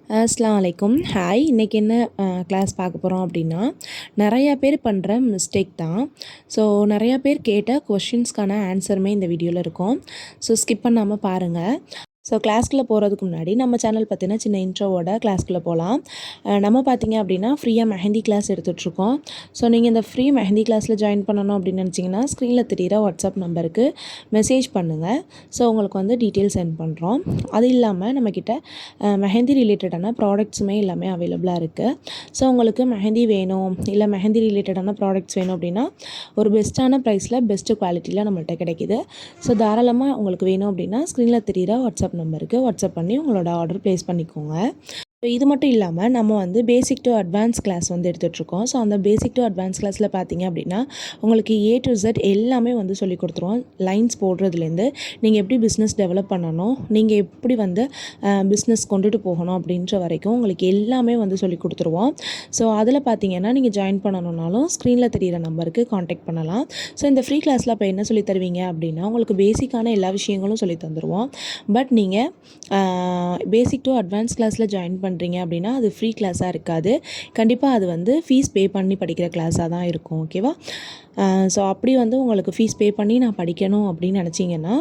அஸ்ஸலாமு அலைக்கும். ஹாய். இன்றைக்கி என்ன கிளாஸ் பார்க்க போகிறோம் அப்படின்னா, நிறையா பேர் பண்ணுற மிஸ்டேக் தான். ஸோ நிறையா பேர் கேட்ட கொஷின்ஸ்க்கான ஆன்சருமே இந்த வீடியோவில் இருக்கும். ஸோ ஸ்கிப் பண்ணாமல் பாருங்கள். ஸோ கிளாஸ்க்குள்ளே போகிறதுக்கு முன்னாடி நம்ம சேனல் பற்றின சின்ன இன்ட்ரோவோட கிளாஸ்க்குள்ளே போகலாம். நம்ம பார்த்தீங்க அப்படின்னா ஃப்ரீயாக மெஹந்தி கிளாஸ் எடுத்துகிட்ருக்கோம். ஸோ நீங்கள் இந்த ஃப்ரீ மெஹந்தி கிளாஸில் ஜாயின் பண்ணணும் அப்படின்னு நினச்சிங்கன்னா ஸ்க்ரீனில் தெரிகிற வாட்ஸ்அப் நம்பருக்கு மெசேஜ் பண்ணுங்கள். ஸோ உங்களுக்கு வந்து டீட்டெயில் சென்ட் பண்ணுறோம். அது இல்லாமல் நம்மக்கிட்ட மெஹந்தி ரிலேட்டடான ப்ராடக்ட்ஸுமே எல்லாமே அவைலபிளாக இருக்குது. ஸோ உங்களுக்கு மெஹந்தி வேணும், இல்லை மெஹந்தி ரிலேட்டடான ப்ராடக்ட்ஸ் வேணும் அப்படின்னா ஒரு பெஸ்ட்டான ப்ரைஸில் பெஸ்ட்டு குவாலிட்டியில் நம்மள்கிட்ட கிடைக்கிது. ஸோ தாராளமாக உங்களுக்கு வேணும் அப்படின்னா ஸ்க்ரீனில் தெரிகிற வாட்ஸ்அப் நம்பருக்கு வாட்ஸ்அப் பண்ணி உங்களோட ஆர்டர் ப்ளேஸ் பண்ணிக்கோங்க. ஸோ இது மட்டும் இல்லாமல் நம்ம வந்து பேசிக் டு அட்வான்ஸ் கிளாஸ் வந்து எடுத்துகிட்ருக்கோம். ஸோ அந்த பேசிக் டு அட்வான்ஸ் கிளாஸில் பார்த்தீங்க அப்படின்னா உங்களுக்கு A to Z எல்லாமே வந்து சொல்லி கொடுத்துருவோம். லைன்ஸ் போடுறதுலேருந்து நீங்கள் எப்படி பிஸ்னஸ் டெவலப் பண்ணணும், நீங்கள் எப்படி வந்து பிஸ்னஸ் கொண்டுட்டு போகணும் அப்படின்ற வரைக்கும் உங்களுக்கு எல்லாமே வந்து சொல்லி கொடுத்துருவோம். ஸோ அதில் பார்த்தீங்கன்னா நீங்கள் ஜாயின் பண்ணணுன்னாலும் ஸ்க்ரீனில் தெரிகிற நம்பருக்கு காண்டாக்ட் பண்ணலாம். ஸோ இந்த ஃப்ரீ கிளாஸில் இப்போ என்ன சொல்லி தருவீங்க அப்படின்னா உங்களுக்கு பேசிக்கான எல்லா விஷயங்களும் சொல்லி தந்துடுவோம். பட் நீங்கள் பேசிக் டு அட்வான்ஸ் கிளாஸில் ஜாயின் பண்ணுறீங்க அப்படின்னா அது ஃப்ரீ கிளாஸாக இருக்காது. கண்டிப்பாக அது வந்து ஃபீஸ் பே பண்ணி படிக்கிற கிளாஸாக தான் இருக்கும். ஓகேவா? ஸோ அப்படி வந்து உங்களுக்கு ஃபீஸ் பே பண்ணி நான் படிக்கணும் அப்படின்னு நினச்சிங்கன்னா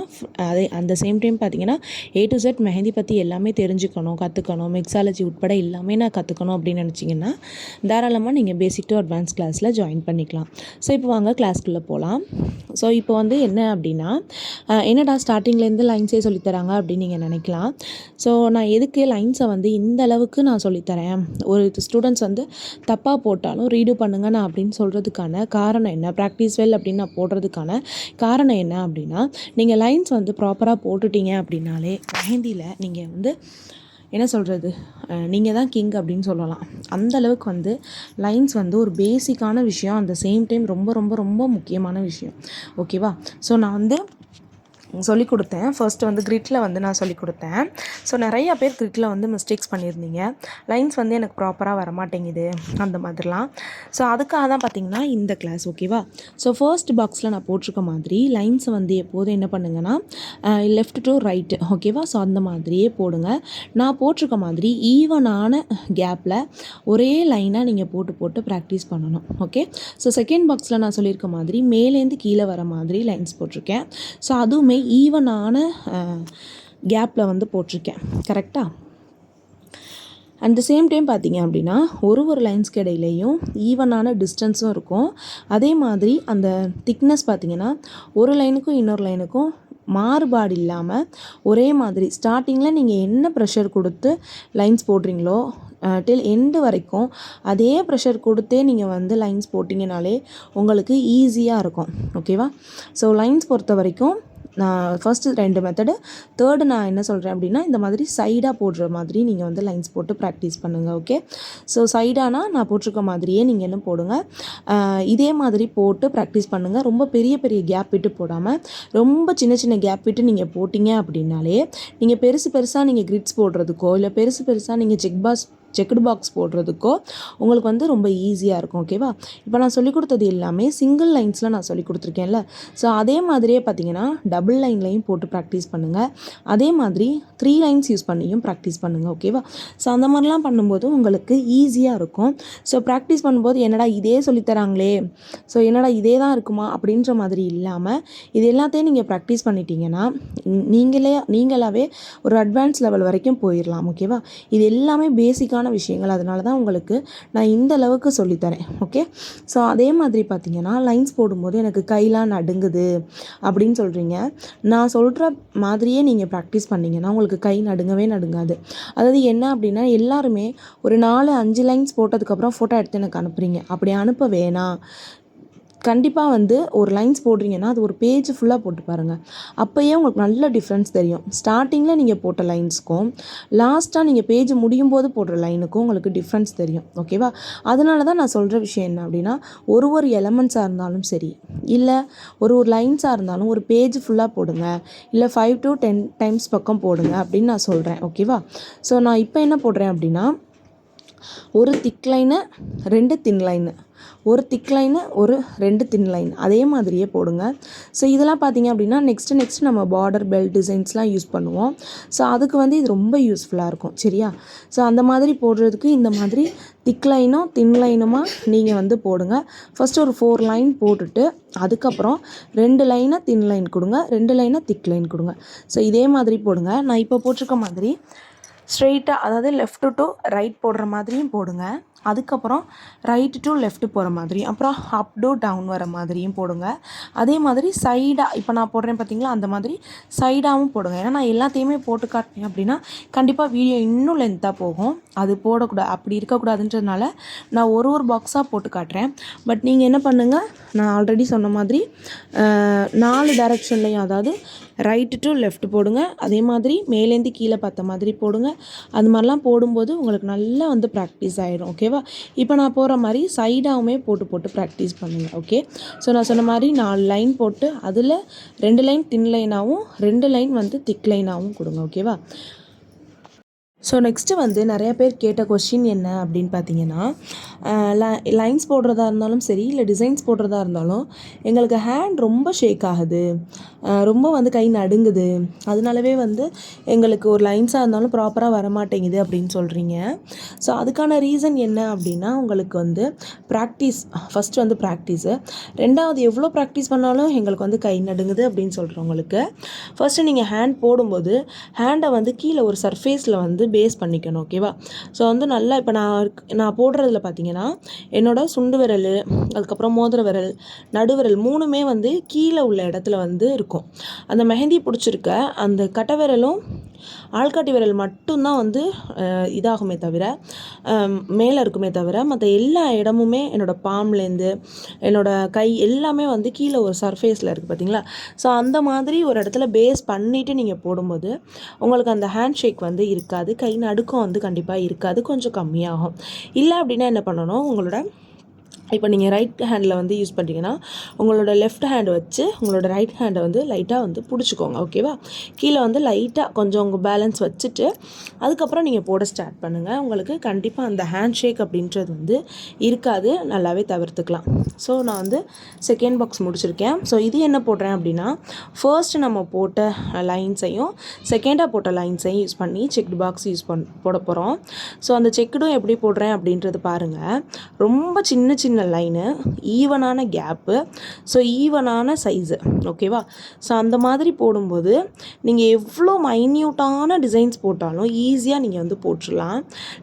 அதே அந்த சேம் டைம் பார்த்தீங்கன்னா A to Z மெஹந்தி பற்றி எல்லாமே தெரிஞ்சுக்கணும், கற்றுக்கணும், மிக்ஸாலஜி உட்பட எல்லாமே நான் கற்றுக்கணும் அப்படின்னு நினச்சிங்கன்னா தாராளமாக நீங்கள் பேசிக் டு அட்வான்ஸ் கிளாஸில் ஜாயின் பண்ணிக்கலாம். ஸோ இப்போ வாங்க கிளாஸ்க்குள்ளே போகலாம். ஸோ இப்போ வந்து என்ன அப்படின்னா என்னடா ஸ்டார்டிங்லேருந்து லைன்ஸே சொல்லித்தராங்க அப்படின்னு நீங்கள் நினைக்கலாம். ஸோ நான் எதுக்கு லைன்ஸை வந்து இந்த அளவுக்கு நான் சொல்லித்தரேன், ஒரு ஸ்டூடெண்ட்ஸ் வந்து தப்பாக போட்டாலும் ரீடு பண்ணுங்க நான் அப்படின்னு சொல்கிறதுக்கான காரணம் என்ன, ப்ராக்டிஸ் வெல் அப்படின்னு நான் போடுறதுக்கான காரணம் என்ன அப்படின்னா நீங்கள் லைன்ஸ் வந்து ப்ராப்பராக போட்டுட்டீங்க அப்படின்னாலே மெஹந்தியில் நீங்கள் வந்து என்ன சொல்கிறது, நீங்கள் தான் கிங் அப்படின்னு சொல்லலாம். அந்தளவுக்கு வந்து லைன்ஸ் வந்து ஒரு பேசிக்கான விஷயம், அந்த சேம் டைம் ரொம்ப ரொம்ப ரொம்ப முக்கியமான விஷயம். ஓகேவா? ஸோ நான் வந்து சொல்லிக் கொடுத்தேன். ஃபர்ஸ்ட்டு வந்து கிரிட்டில் வந்து நான் சொல்லிக் கொடுத்தேன். ஸோ நிறையா பேர் கிரிட்டில் வந்து மிஸ்டேக்ஸ் பண்ணியிருந்தீங்க. லைன்ஸ் வந்து எனக்கு ப்ராப்பராக வரமாட்டேங்குது அந்த மாதிரிலாம். ஸோ அதுக்காக தான் பார்த்திங்கன்னா இந்த கிளாஸ். ஓகேவா? ஸோ ஃபர்ஸ்ட் பாக்ஸில் நான் போட்டிருக்க மாதிரி லைன்ஸை வந்து எப்போதும் என்ன பண்ணுங்கன்னா லெஃப்ட் டு ரைட்டு. ஓகேவா? ஸோ அந்த மாதிரியே போடுங்க. நான் போட்டிருக்க மாதிரி ஈவனான கேப்பில் ஒரே லைனாக நீங்கள் போட்டு ப்ராக்டிஸ் பண்ணணும். ஓகே? ஸோ செகண்ட் பாக்ஸில் நான் சொல்லியிருக்க மாதிரி மேலேருந்து கீழே வர மாதிரி லைன்ஸ் போட்டிருக்கேன். ஸோ அதுவுமே ஈவனான கேப்பில் வந்து போட்டிருக்கேன். கரெக்டாக? அட் த சேம் டைம் பார்த்தீங்க அப்படின்னா ஒரு லைன்ஸ்க்கு இடையிலையும் ஈவனான டிஸ்டன்ஸும் இருக்கும். அதே மாதிரி அந்த திக்னஸ் பார்த்திங்கன்னா ஒரு லைனுக்கும் இன்னொரு லைனுக்கும் மாறுபாடு இல்லாமல் ஒரே மாதிரி ஸ்டார்டிங்கில் நீங்கள் என்ன ப்ரெஷர் கொடுத்து லைன்ஸ் போடுறீங்களோ டில் எண்டு வரைக்கும் அதே ப்ரெஷர் கொடுத்தே நீங்கள் வந்து லைன்ஸ் போட்டிங்கனாலே உங்களுக்கு ஈஸியாக இருக்கும். ஓகேவா? ஸோ லைன்ஸ் பொறுத்த வரைக்கும் நான் ஃபஸ்ட்டு 2 மெத்தடு, தேர்டு நான் என்ன சொல்கிறேன் அப்படின்னா இந்த மாதிரி சைடாக போடுற மாதிரி நீங்கள் வந்து லைன்ஸ் போட்டு ப்ராக்டிஸ் பண்ணுங்கள். ஓகே? ஸோ சைடானா நான் போட்டிருக்க மாதிரியே நீங்கள் என்ன போடுங்க, இதே மாதிரி போட்டு ப்ராக்டிஸ் பண்ணுங்கள். ரொம்ப பெரிய பெரிய கேப் விட்டு போடாமல் ரொம்ப சின்ன கேப் விட்டு நீங்கள் போட்டிங்க அப்படின்னாலே நீங்கள் பெருசாக நீங்கள் கிரிட்ஸ் போடுறதுக்கோ இல்லை பெருசாக நீங்கள் செக்குடு பாக்ஸ் போடுறதுக்கோ உங்களுக்கு வந்து ரொம்ப ஈஸியாக இருக்கும். ஓகேவா? இப்போ நான் சொல்லிக் கொடுத்தது எல்லாமே சிங்கிள் லைன்ஸில் நான் சொல்லிக் கொடுத்துருக்கேன்ல. ஸோ அதே மாதிரியே பார்த்தீங்கன்னா டபுள் லைன்லையும் போட்டு ப்ராக்டிஸ் பண்ணுங்கள். அதே மாதிரி 3 லைன்ஸ் யூஸ் பண்ணியும் ப்ராக்டிஸ் பண்ணுங்கள். ஓகேவா? ஸோ அந்த மாதிரிலாம் பண்ணும்போது உங்களுக்கு ஈஸியாக இருக்கும். ஸோ ப்ராக்டிஸ் பண்ணும்போது என்னடா இதே சொல்லித்தராங்களே, ஸோ என்னடா இதே தான் இருக்குமா அப்படின்ற மாதிரி இல்லாமல் இது எல்லாத்தையும் நீங்கள் ப்ராக்டிஸ் பண்ணிட்டீங்கன்னா நீங்களாகவே ஒரு அட்வான்ஸ் லெவல் வரைக்கும் போயிடலாம். ஓகேவா? இது எல்லாமே பேசிக்கான விஷயங்கள். அதனால தான் உங்களுக்கு நான் இந்த அளவுக்கு சொல்லித்தரேன். ஓகே? ஸோ அதே மாதிரி பார்த்தீங்கன்னா லைன்ஸ் போடும்போது எனக்கு கையெலாம் நடுங்குது அப்படின்னு சொல்கிறீங்க. நான் சொல்கிற மாதிரியே நீங்கள் ப்ராக்டிஸ் பண்ணிங்கன்னா உங்களுக்கு கை நடுங்காது. அதாவது என்ன அப்படின்னா எல்லாருமே ஒரு 4-5 லைன்ஸ் போட்டதுக்கப்புறம் ஃபோட்டோ எடுத்து எனக்கு அனுப்புகிறீங்க. அப்படி அனுப்ப வேணாம். கண்டிப்பாக வந்து ஒரு லைன்ஸ் போடுறீங்கன்னா அது ஒரு பேஜ் ஃபுல்லாக போட்டு பாருங்கள். அப்போயே உங்களுக்கு நல்ல டிஃப்ரென்ஸ் தெரியும். ஸ்டார்டிங்கில் நீங்கள் போட்ட லைன்ஸ்க்கும் லாஸ்ட்டாக நீங்கள் பேஜ் முடியும் போது போடுற லைனுக்கும் உங்களுக்கு டிஃப்ரென்ஸ் தெரியும். ஓகேவா? அதனால தான் நான் சொல்கிற விஷயம் என்ன அப்படின்னா ஒரு எலமெண்ட்ஸாக இருந்தாலும் சரி, இல்லை ஒரு லைன்ஸாக இருந்தாலும் ஒரு பேஜ் ஃபுல்லாக போடுங்க, இல்லை 5 to 10 டைம்ஸ் பக்கம் போடுங்க அப்படின்னு நான் சொல்கிறேன். ஓகேவா? ஸோ நான் இப்போ என்ன போடுறேன் அப்படின்னா ஒரு திக் லைனு, 2 தின் லைனு, ஒரு திக் லைனு ஒரு 2 தின் லைன் அதே மாதிரியே போடுங்க. ஸோ இதெல்லாம் பார்த்தீங்க அப்படின்னா நெக்ஸ்ட்டு நம்ம பார்டர் பெல்ட் டிசைன்ஸ்லாம் யூஸ் பண்ணுவோம். ஸோ அதுக்கு வந்து இது ரொம்ப யூஸ்ஃபுல்லாக இருக்கும். சரியா? ஸோ அந்த மாதிரி போடுறதுக்கு இந்த மாதிரி திக் லைனும் தின் லைனுமா நீங்கள் வந்து போடுங்க. ஃபஸ்ட்டு ஒரு 4 லைன் போட்டுட்டு அதுக்கப்புறம் 2 லைனை தின் லைன் கொடுங்க, 2 லைனை திக் லைன் கொடுங்க. ஸோ இதே மாதிரி போடுங்க. நான் இப்போ போட்டிருக்க மாதிரி ஸ்ட்ரெயிட்டாக, அதாவது லெஃப்ட் டு ரைட் போடுற மாதிரியும் போடுங்க. அதுக்கப்புறம் ரைட் டு லெஃப்ட் போகிற மாதிரி, அப்புறம் அப் டு டவுன் வர மாதிரியும் போடுங்க. அதே மாதிரி சைடாக இப்போ நான் போடுறேன் பார்த்தீங்களா, அந்த மாதிரி சைடாகவும் போடுங்க. ஏன்னா நான் எல்லாத்தையுமே போட்டு காட்டினேன் அப்படின்னா கண்டிப்பாக வீடியோ இன்னும் லென்த்தாக போகும். அது போடக்கூடாது, அப்படி இருக்கக்கூடாதுன்றதுனால நான் ஒரு பாக்ஸாக போட்டு காட்டுறேன். பட் நீங்கள் என்ன பண்ணுங்கள், நான் ஆல்ரெடி சொன்ன மாதிரி 4 டைரெக்ஷன்லையும், அதாவது ரைட்டு டு லெஃப்ட் போடுங்க. அதே மாதிரி மேலேருந்து கீழே பார்த்த மாதிரி போடுங்க. அது மாதிரிலாம் போடும்போது உங்களுக்கு நல்லா வந்து ப்ராக்டிஸ் ஆகிடும். ஓகேவா? இப்போ நான் போகிற மாதிரி சைடாகவுமே போட்டு ப்ராக்டிஸ் பண்ணுங்கள். ஓகே? ஸோ நான் சொன்ன மாதிரி 4 லைன் போட்டு அதில் 2 லைன் தின் லைனாகவும் 2 லைன் வந்து திக் லைனாகவும் கொடுங்க. ஓகேவா? ஸோ நெக்ஸ்ட்டு வந்து நிறையா பேர் கேட்ட கொஸ்டின் என்ன அப்படின்னு பார்த்தீங்கன்னா, லைன்ஸ் போடுறதா இருந்தாலும் சரி, இல்லை டிசைன்ஸ் போடுறதா இருந்தாலும் எங்களுக்கு ஹேண்ட் ரொம்ப ஷேக் ஆகுது, ரொம்ப வந்து கை நடுங்குது, அதனாலவே வந்து எங்களுக்கு ஒரு லைன்ஸாக இருந்தாலும் ப்ராப்பராக வரமாட்டேங்குது அப்படின்னு சொல்கிறீங்க. ஸோ அதுக்கான ரீசன் என்ன அப்படின்னா, உங்களுக்கு வந்து ப்ராக்டிஸ், ஃபஸ்ட்டு வந்து ப்ராக்டிஸு, ரெண்டாவது எவ்வளோ ப்ராக்டிஸ் பண்ணாலும் எங்களுக்கு வந்து கை நடுங்குது அப்படின்னு சொல்கிறவங்களுக்கு ஃபஸ்ட்டு நீங்கள் ஹேண்ட் போடும்போது ஹேண்டை வந்து கீழே ஒரு சர்ஃபேஸில் வந்து பேஸ் பண்ணிக்கணும். ஓகேவா? ஸோ வந்து நல்லா இப்போ நான் போடுறதுல பார்த்தீங்கன்னா என்னோட சுண்டு விரல், அதுக்கப்புறம் மோதிர விரல், நடுவிரல் 3மே வந்து கீழே உள்ள இடத்துல வந்து இருக்கும். அந்த மெஹந்தி பிடிச்சிருக்க அந்த கட்டை விரலும் ஆள்காட்டி விரல் மட்டும்தான் வந்து இதாகுமே தவிர, மேலே இருக்குமே தவிர, மற்ற எல்லா இடமுமே என்னோடய பாம்லேருந்து என்னோடய கை எல்லாமே வந்து கீழே ஒரு சர்ஃபேஸில் இருக்குது. பார்த்தீங்களா? ஸோ அந்த மாதிரி ஒரு இடத்துல பேஸ் பண்ணிவிட்டு நீங்கள் போடும்போது உங்களுக்கு அந்த ஹேண்ட் ஷேக் வந்து இருக்காது, கை நடுக்கம் வந்து கண்டிப்பாக இருக்காது, கொஞ்சம் கம்மியாகும். இல்லை அப்படின்னா என்ன பண்ணணும், உங்களோட இப்போ நீங்கள் ரைட் ஹேண்டில் வந்து யூஸ் பண்ணுறீங்கன்னா உங்களோட லெஃப்ட் ஹேண்ட் வச்சு உங்களோட ரைட் ஹேண்டை வந்து லைட்டாக வந்து பிடிச்சிக்கோங்க. ஓகேவா? கீழே வந்து லைட்டாக கொஞ்சம் உங்கள் பேலன்ஸ் வச்சுட்டு அதுக்கப்புறம் நீங்கள் போட ஸ்டார்ட் பண்ணுங்கள். உங்களுக்கு கண்டிப்பாக அந்த ஹேண்ட் ஷேக் அப்படின்றது வந்து இருக்காது, நல்லாவே தவிர்த்துக்கலாம். ஸோ நான் வந்து செகண்ட் பாக்ஸ் முடிச்சிருக்கேன். ஸோ இது என்ன போடுறேன் அப்படின்னா, ஃபர்ஸ்ட்டு நம்ம போட்ட லைன்ஸையும் செகண்டாக போட்ட லைன்ஸையும் யூஸ் பண்ணி செக்டு பாக்ஸ் போட போகிறோம். ஸோ அந்த செக்குடும் எப்படி போடுறேன் அப்படின்றது பாருங்கள். ரொம்ப சின்ன லைனு, ஈவனான கேப்பு, ஸோ ஈவனான சைஸு. ஓகேவா? ஸோ அந்த மாதிரி போடும்போது நீங்கள் எவ்வளோ மைன்யூட்டான டிசைன்ஸ் போட்டாலும் ஈஸியாக நீங்கள் வந்து போட்டுடலாம்.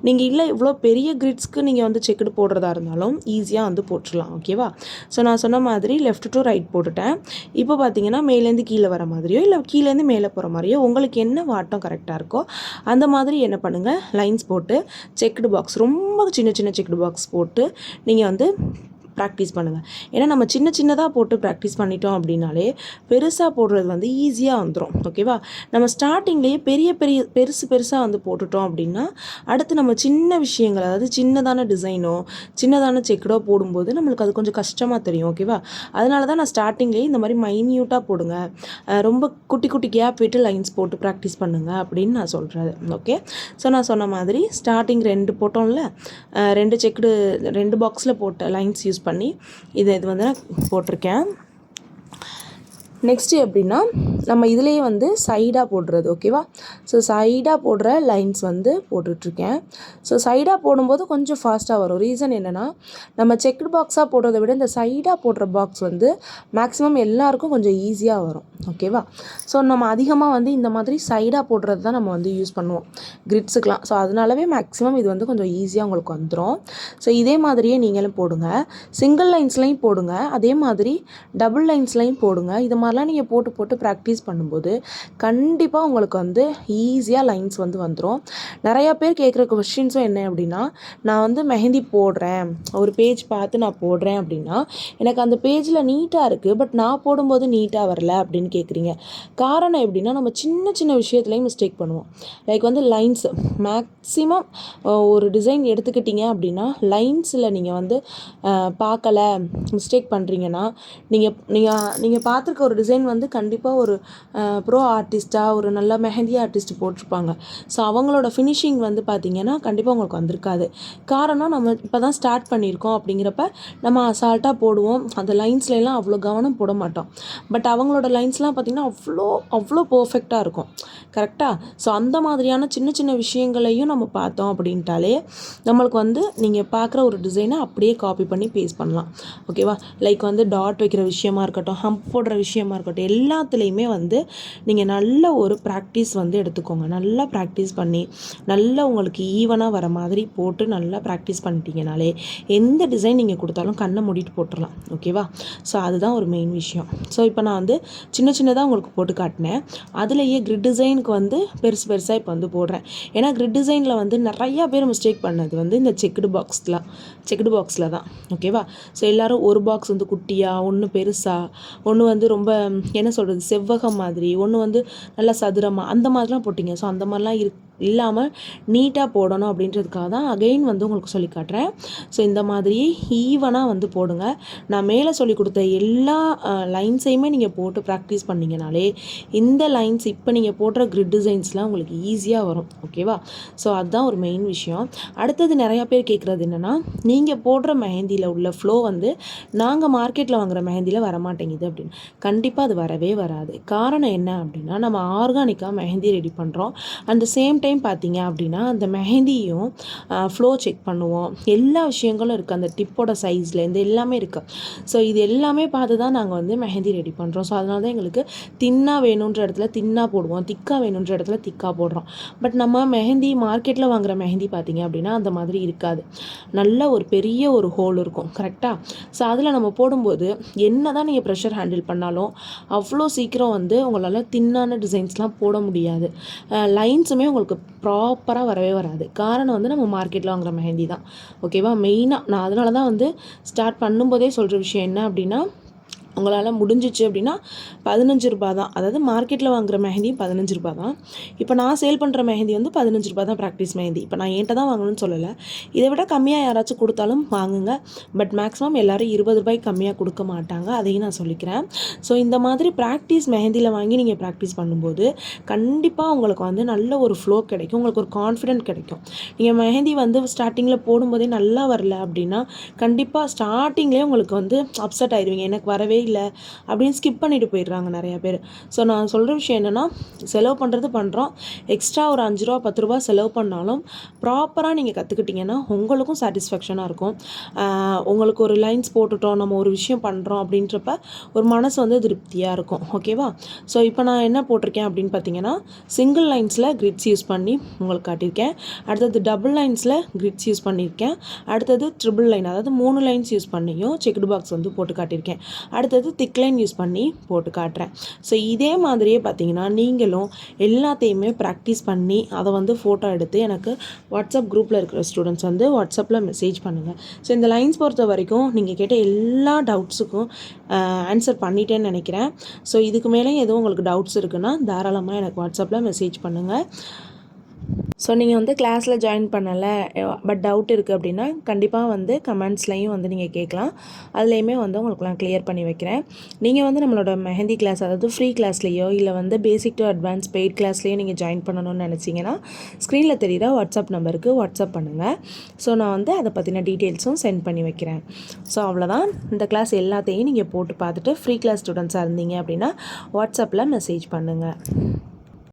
நீங்கள் இல்லை இவ்வளோ பெரிய கிரிட்ஸ்க்கு நீங்கள் வந்து செக்குடு போடுறதா இருந்தாலும் ஈஸியாக வந்து போட்டுடலாம். ஓகேவா? ஸோ நான் சொன்ன மாதிரி லெஃப்ட் டு ரைட் போட்டுட்டேன். இப்போ பார்த்தீங்கன்னா மேலேருந்து கீழே வர மாதிரியோ இல்லை கீழேருந்து மேலே போகிற மாதிரியோ உங்களுக்கு என்ன வாட்டம் கரெக்டாக இருக்கோ அந்த மாதிரி என்ன பண்ணுங்கள், லைன்ஸ் போட்டு செக்குடு பாக்ஸ், ரொம்ப சின்ன செக்குடு பாக்ஸ் போட்டு நீங்கள் வந்து ப்ராக்டிஸ் பண்ணுங்கள். ஏன்னா நம்ம சின்னதாக போட்டு ப்ராக்டிஸ் பண்ணிட்டோம் அப்படின்னாலே பெருசாக போடுறது வந்து ஈஸியாக வந்துடும். ஓகேவா? நம்ம ஸ்டார்டிங்லேயே பெருசாக வந்து போட்டுட்டோம் அப்படின்னா அடுத்து நம்ம சின்ன விஷயங்கள், அதாவது சின்னதான டிசைனோ சின்னதான செக்குடோ போடும்போது நம்மளுக்கு அது கொஞ்சம் கஷ்டமாக தெரியும். ஓகேவா? அதனால தான் நான் ஸ்டார்டிங்லேயே இந்த மாதிரி மைன்யூட்டாக போடுங்க, ரொம்ப குட்டி கேப் விட்டு லைன்ஸ் போட்டு ப்ராக்டிஸ் பண்ணுங்க அப்படின்னு நான் சொல்கிறது. ஓகே? ஸோ நான் சொன்ன மாதிரி ஸ்டார்டிங் 2 போட்டோம்ல, 2 செக்குடு 2 பாக்ஸில் போட்ட லைன்ஸ் யூஸ் பண்ணி இது வந்து நான் போட்டிருக்கேன். நெக்ஸ்ட்டு எப்படின்னா நம்ம இதிலேயே வந்து சைடாக போடுறது. ஓகேவா? ஸோ சைடாக போடுற லைன்ஸ் வந்து போட்டுட்ருக்கேன். ஸோ சைடாக போடும்போது கொஞ்சம் ஃபாஸ்ட்டாக வரும். ரீசன் என்னென்னா, நம்ம செக்குடு பாக்ஸாக போடுறத விட இந்த சைடாக போடுற பாக்ஸ் வந்து மேக்ஸிமம் எல்லாருக்கும் கொஞ்சம் ஈஸியாக வரும். ஓகேவா? ஸோ நம்ம அதிகமாக வந்து இந்த மாதிரி சைடாக போடுறது தான் நம்ம வந்து யூஸ் பண்ணுவோம் கிரிட்ஸுக்கெலாம். ஸோ அதனாலவே மேக்ஸிமம் இது வந்து கொஞ்சம் ஈஸியாக உங்களுக்கு வந்துடும். ஸோ இதே மாதிரியே நீங்களும் போடுங்க. சிங்கிள் லைன்ஸ்லையும் போடுங்க, அதே மாதிரி டபுள் லைன்ஸ்லையும் போடுங்க. இது மாதிரிலாம் நீங்கள் போட்டு ப்ராக்டிஸ் பண்ணும்போது கண்டிப்பாக உங்களுக்கு வந்து ஈஸியாக லைன்ஸ் வந்து வந்துடும். நிறையா பேர் கேட்குற கொஸ்டின்ஸும் என்ன அப்படின்னா, நான் வந்து மெஹந்தி போடுறேன், ஒரு பேஜ் பார்த்து நான் போடுறேன் அப்படின்னா எனக்கு அந்த பேஜில் நீட்டாக இருக்குது, பட் நான் போடும்போது நீட்டாக வரல அப்படின்னு கேட்குறீங்க. காரணம் எப்படின்னா, நம்ம சின்ன விஷயத்துலையும் மிஸ்டேக் பண்ணுவோம். லைக் வந்து லைன்ஸ் மேக்ஸிமம் ஒரு டிசைன் எடுத்துக்கிட்டிங்க அப்படின்னா லைன்ஸில் நீங்கள் வந்து பார்க்கலை, மிஸ்டேக் பண்ணுறீங்கன்னா நீங்கள் பார்த்துருக்க ஒரு டிசைன் வந்து கண்டிப்பாக ஒரு ப்ரோ ஆர்டிஸ்ட்டாக ஒரு நல்ல மெஹந்தி ஆர்டிஸ்ட் போட்டிருப்பாங்க. ஸோ அவங்களோட ஃபினிஷிங் வந்து பார்த்திங்கன்னா கண்டிப்பாக உங்களுக்கு வந்திருக்காது. காரணம் நம்ம இப்போ தான் ஸ்டார்ட் பண்ணியிருக்கோம் அப்படிங்கிறப்ப நம்ம அசால்ட்டாக போடுவோம். அந்த லைன்ஸ்லாம் அவ்வளோ கவனம் போட மாட்டோம். பட் அவங்களோட லைன்ஸ்லாம் பார்த்திங்கன்னா அவ்வளோ அவ்வளோ பர்ஃபெக்டாக இருக்கும். கரெக்டாக? ஸோ அந்த மாதிரியான சின்ன சின்ன விஷயங்களையும் நம்ம பார்த்தோம் அப்படின்ட்டாலே நம்மளுக்கு வந்து நீங்கள் பார்க்குற ஒரு டிசைனை அப்படியே காப்பி பண்ணி பேஸ்ட் பண்ணலாம். ஓகேவா? லைக் வந்து டாட் வைக்கிற விஷயமா இருக்கட்டும், ஹம்ப் போடுற விஷயமா இருக்கட்டும், எல்லாத்துலேயுமே வந்து நீங்கள் நல்ல ஒரு ப்ராக்டிஸ் வந்து எடுத்துக்கோங்க. நல்லா ப்ராக்டிஸ் பண்ணி நல்லா உங்களுக்கு ஈவனாக வர மாதிரி போட்டு நல்லா ப்ராக்டிஸ் பண்ணிட்டீங்கனாலே எந்த டிசைன் நீங்கள் கொடுத்தாலும் கண்ணை மூடிட்டு போட்டுடலாம். ஓகேவா? ஸோ அதுதான் ஒரு மெயின் விஷயம். ஸோ இப்போ நான் வந்து சின்ன சின்னதாக உங்களுக்கு போட்டு காட்டினேன். அதுலேயே கிரிட் டிசைனுக்கு வந்து பெருசு பெருசாக இப்போ வந்து போடுறேன். ஏன்னா கிரிட் டிசைனில் வந்து நிறையா பேர் மிஸ்டேக் பண்ணது வந்து இந்த செக்குடு பாக்ஸில் தான். ஓகேவா? ஸோ எல்லோரும் ஒரு பாக்ஸ் வந்து குட்டியாக, ஒன்று பெருசாக, ஒன்று வந்து ரொம்ப என்ன சொல்கிறது செவ்வகம் மாதிரி, ஒன்று வந்து நல்லா சதுரமாக, அந்த மாதிரிலாம் போட்டிங்க. ஸோ அந்த மாதிரிலாம் இல்லாமல் நீட்டாக போடணும் அப்படின்றதுக்காக தான் அகைன் வந்து உங்களுக்கு சொல்லி காட்டுறேன். ஸோ இந்த மாதிரி ஈவனாக வந்து போடுங்க. நான் மேலே சொல்லி கொடுத்த எல்லா லைன்ஸையுமே நீங்கள் போட்டு ப்ராக்டிஸ் பண்ணிங்கனாலே இந்த லைன்ஸ் இப்போ நீங்கள் போடுற கிரிட் டிசைன்ஸ்லாம் உங்களுக்கு ஈஸியாக வரும். ஓகேவா? ஸோ அதுதான் ஒரு மெயின் விஷயம். அடுத்தது நிறையா பேர் கேட்குறது என்னென்னா, நீங்கள் போடுற மெஹந்தியில் உள்ள ஃப்ளோ வந்து நாங்கள் மார்க்கெட்டில் வாங்குகிற மெஹந்தியில் வரமாட்டேங்குது அப்படின்னு. கண்டிப்பாக அது வரவே வராது. காரணம் என்ன அப்படின்னா, நம்ம ஆர்கானிக்காக மெஹந்தி ரெடி பண்ணுறோம். அந்த சேம் டைம் பார்த்தீங்க அப்படின்னா அந்த மெஹந்தியும் ஃப்ளோ செக் பண்ணுவோம். எல்லா விஷயங்களும் இருக்குது. அந்த டிப்போட சைஸ்லேருந்து எல்லாமே இருக்குது. ஸோ இது எல்லாமே பார்த்து தான் நாங்கள் வந்து மெஹந்தி ரெடி பண்ணுறோம். ஸோ அதனால தான் எங்களுக்கு தின்னாக வேணுன்ற இடத்துல தின்னாக போடுவோம், திக்காக வேணுன்ற இடத்துல திக்காக போடுறோம். பட் நம்ம மெஹந்தி மார்க்கெட்டில் வாங்குகிற மெஹந்தி பார்த்திங்க அப்படின்னா அந்த மாதிரி இருக்காது. நல்ல ஒரு பெரிய ஒரு ஹோல் இருக்கும். கரெக்டாக? ஸோ அதில் நம்ம போடும்போது என்ன தான் நீங்கள் ப்ரெஷர் ஹேண்டில் பண்ணாலும் அவ்வளோ சீக்கிரம் வந்து உங்களால் தின்னான டிசைன்ஸ்லாம் போட முடியாது. லைன்ஸுமே உங்களுக்கு ப்ராப்பராக வரவே வராது. காரணம் வந்து நம்ம மார்க்கெட்டில் வாங்குகிற மெஹந்தி தான். ஓகேவா? மெயினாக நான் அதனால தான் வந்து ஸ்டார்ட் பண்ணும்போதே சொல்கிற விஷயம் என்ன அப்படின்னா, உங்களால் முடிஞ்சிச்சு அப்படின்னா 15 ரூபா தான். அதாவது மார்க்கெட்டில் வாங்குகிற மெஹந்தி 15 ரூபா தான். இப்போ நான் சேல் பண்ணுற மெஹந்தி வந்து 15 ரூபா தான் ப்ராக்டிஸ் மெஹந்தி. இப்போ நான் என்கிட்ட தான் வாங்கணும்னு சொல்லலை. இதை விட கம்மியாக யாராச்சும் கொடுத்தாலும் வாங்குங்க. பட் மேக்ஸிமம் எல்லோரும் 20 ரூபாய்க்கு கம்மியாக கொடுக்க மாட்டாங்க. அதையும் நான் சொல்லிக்கிறேன். ஸோ இந்த மாதிரி ப்ராக்டிஸ் மெஹந்தியில் வாங்கி நீங்கள் ப்ராக்டிஸ் பண்ணும்போது கண்டிப்பாக உங்களுக்கு வந்து நல்ல ஒரு ஃப்ளோ கிடைக்கும். உங்களுக்கு ஒரு கான்ஃபிடென்ட் கிடைக்கும். நீங்கள் மெஹந்தி வந்து ஸ்டார்டிங்கில் போடும்போதே நல்லா வரல அப்படின்னா கண்டிப்பாக ஸ்டார்டிங்லேயே உங்களுக்கு வந்து அப்செட் ஆயிடுவீங்க. எனக்கு வரவே இல்லை அப்படின்னு ஸ்கிப் பண்ணிட்டு போயிடுறாங்க நிறையா பேர். ஸோ நான் சொல்கிற விஷயம் என்னென்னா, செலவு பண்ணுறது பண்ணுறோம். எக்ஸ்ட்ரா ஒரு 5 ரூபா 10 ரூபா செலவு பண்ணாலும் ப்ராப்பராக நீங்கள் கற்றுக்கிட்டிங்கன்னா உங்களுக்கும் சாட்டிஸ்ஃபேக்ஷனாக இருக்கும். உங்களுக்கு ஒரு லைன்ஸ் போட்டுட்டோம், நம்ம ஒரு விஷயம் பண்ணுறோம் அப்படின்றப்ப ஒரு மனசு வந்து திருப்தியாக இருக்கும். ஓகேவா? ஸோ இப்போ நான் என்ன போட்டிருக்கேன் அப்படின்னு பார்த்தீங்கன்னா, சிங்கிள் லைன்ஸில் கிரிட்ஸ் யூஸ் பண்ணி உங்களுக்கு காட்டியிருக்கேன். அடுத்தது டபுள் லைன்ஸில் கிரிட்ஸ் யூஸ் பண்ணியிருக்கேன். அடுத்தது ட்ரிபிள் லைன், அதாவது 3 லைன்ஸ் யூஸ் பண்ணியும் செக்குடு பாக்ஸ் வந்து போட்டு காட்டியிருக்கேன். அடுத்தது திக் லைன் யூஸ் பண்ணி போட்டு காட்டுறேன். ஸோ இதே மாதிரியே பார்த்தீங்கன்னா நீங்களும் எல்லாத்தையுமே ப்ராக்டிஸ் பண்ணி அதை வந்து ஃபோட்டோ எடுத்து எனக்கு வாட்ஸ்அப் குரூப்பில் இருக்கிற ஸ்டூடெண்ட்ஸ் வந்து வாட்ஸ்அப்பில் மெசேஜ் பண்ணுங்கள். ஸோ இந்த லைன்ஸ் பொறுத்த வரைக்கும் நீங்கள் கேட்ட எல்லா டவுட்ஸுக்கும் ஆன்சர் பண்ணிட்டேன்னு நினைக்கிறேன். ஸோ இதுக்கு மேலே எதுவும் உங்களுக்கு டவுட்ஸ் இருக்குன்னா தாராளமாக எனக்கு வாட்ஸ்அப்பில் மெசேஜ் பண்ணுங்கள். ஸோ நீங்கள் வந்து கிளாஸில் ஜாயின் பண்ணலை பட் டவுட் இருக்குது அப்படின்னா கண்டிப்பாக வந்து கமெண்ட்ஸ்லையும் வந்து நீங்கள் கேட்கலாம். அதுலேயுமே வந்து உங்களுக்கு நான் கிளியர் பண்ணி வைக்கிறேன். நீங்கள் வந்து நம்மளோட மெஹந்தி கிளாஸ், அதாவது ஃப்ரீ கிளாஸ்லேயோ இல்லை வந்து பேசிக் டு அட்வான்ஸ் பெய்ட் கிளாஸ்லேயோ நீங்கள் ஜாயின் பண்ணணும்னு நினச்சிங்கன்னா ஸ்க்ரீனில் தெரிகிற வாட்ஸ்அப் நம்பருக்கு வாட்ஸ்அப் பண்ணுங்கள். ஸோ நான் வந்து அதை பற்றின டீட்டெயில்ஸும் சென்ட் பண்ணி வைக்கிறேன். ஸோ அவ்வளோதான். இந்த கிளாஸ் எல்லாத்தையும் நீங்கள் போட்டு பார்த்துட்டு ஃப்ரீ கிளாஸ் ஸ்டூடெண்ட்ஸாக இருந்தீங்க அப்படின்னா வாட்ஸ்அப்பில் மெசேஜ் பண்ணுங்கள்.